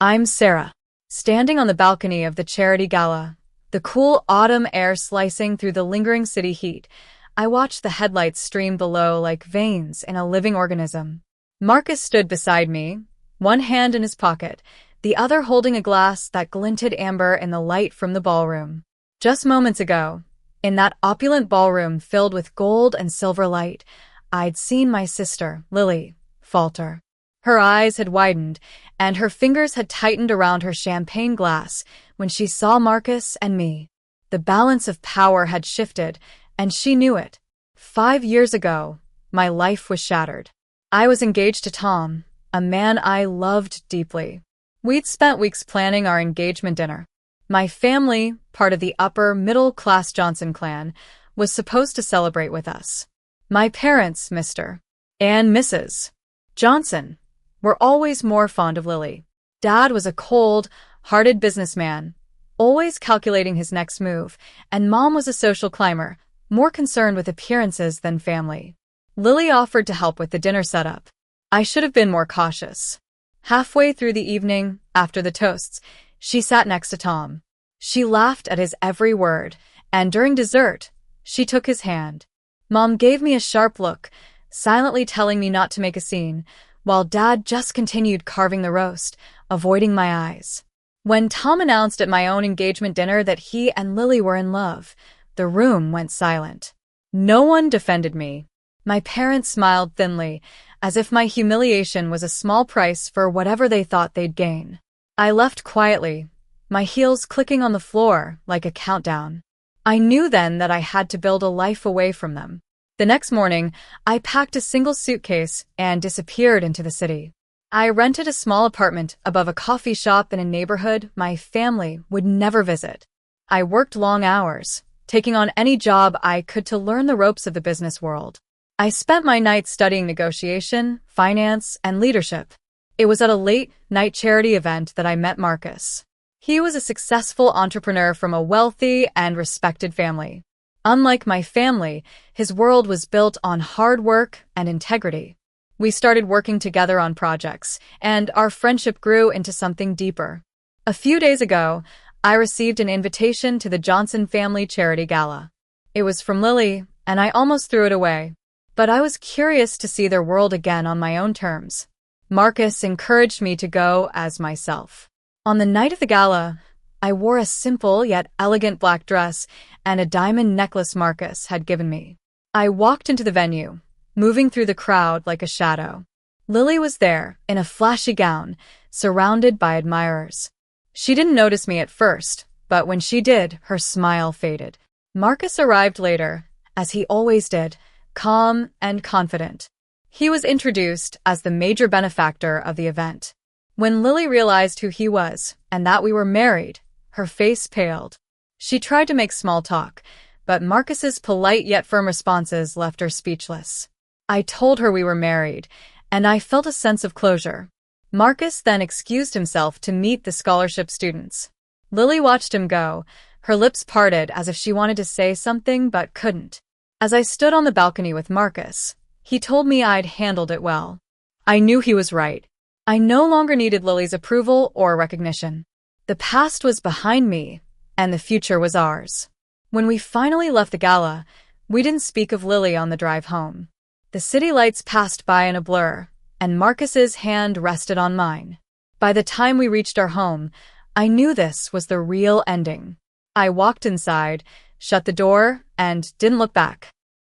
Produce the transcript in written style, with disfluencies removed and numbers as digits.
I'm Sarah, standing on the balcony of the charity gala, the cool autumn air slicing through the lingering city heat. I watched the headlights stream below like veins in a living organism. Marcus stood beside me, one hand in his pocket, the other holding a glass that glinted amber in the light from the ballroom. Just moments ago, in that opulent ballroom filled with gold and silver light, I'd seen my sister, Lily, falter. Her eyes had widened, and her fingers had tightened around her champagne glass when she saw Marcus and me. The balance of power had shifted, and she knew it. 5 years ago, my life was shattered. I was engaged to Tom, a man I loved deeply. We'd spent weeks planning our engagement dinner. My family, part of the upper-middle-class Johnson clan, was supposed to celebrate with us. My parents, Mr. and Mrs. Johnson, were always more fond of Lily. Dad was a cold-hearted businessman, always calculating his next move, and Mom was a social climber, more concerned with appearances than family. Lily offered to help with the dinner setup. I should have been more cautious. Halfway through the evening, after the toasts, she sat next to Tom. She laughed at his every word, and during dessert, she took his hand. Mom gave me a sharp look, silently telling me not to make a scene, while Dad just continued carving the roast, avoiding my eyes. When Tom announced at my own engagement dinner that he and Lily were in love, the room went silent. No one defended me. My parents smiled thinly, as if my humiliation was a small price for whatever they thought they'd gain. I left quietly, my heels clicking on the floor like a countdown. I knew then that I had to build a life away from them. The next morning, I packed a single suitcase and disappeared into the city. I rented a small apartment above a coffee shop in a neighborhood my family would never visit. I worked long hours, taking on any job I could to learn the ropes of the business world. I spent my nights studying negotiation, finance, and leadership. It was at a late-night charity event that I met Marcus. He was a successful entrepreneur from a wealthy and respected family. Unlike my family, his world was built on hard work and integrity. We started working together on projects, and our friendship grew into something deeper. A few days ago, I received an invitation to the Johnson family charity gala. It was from Lily, and I almost threw it away. But I was curious to see their world again on my own terms. Marcus encouraged me to go as myself. On the night of the gala, I wore a simple yet elegant black dress and a diamond necklace Marcus had given me. I walked into the venue, moving through the crowd like a shadow. Lily was there, in a flashy gown, surrounded by admirers. She didn't notice me at first, but when she did, her smile faded. Marcus arrived later, as he always did, calm and confident. He was introduced as the major benefactor of the event. When Lily realized who he was, and that we were married, her face paled. She tried to make small talk, but Marcus's polite yet firm responses left her speechless. I told her we were married, and I felt a sense of closure. Marcus then excused himself to meet the scholarship students. Lily watched him go, her lips parted as if she wanted to say something but couldn't. As I stood on the balcony with Marcus, he told me I'd handled it well. I knew he was right. I no longer needed Lily's approval or recognition. The past was behind me, and the future was ours. When we finally left the gala, we didn't speak of Lily on the drive home. The city lights passed by in a blur, and Marcus's hand rested on mine. By the time we reached our home, I knew this was the real ending. I walked inside, shut the door, and didn't look back.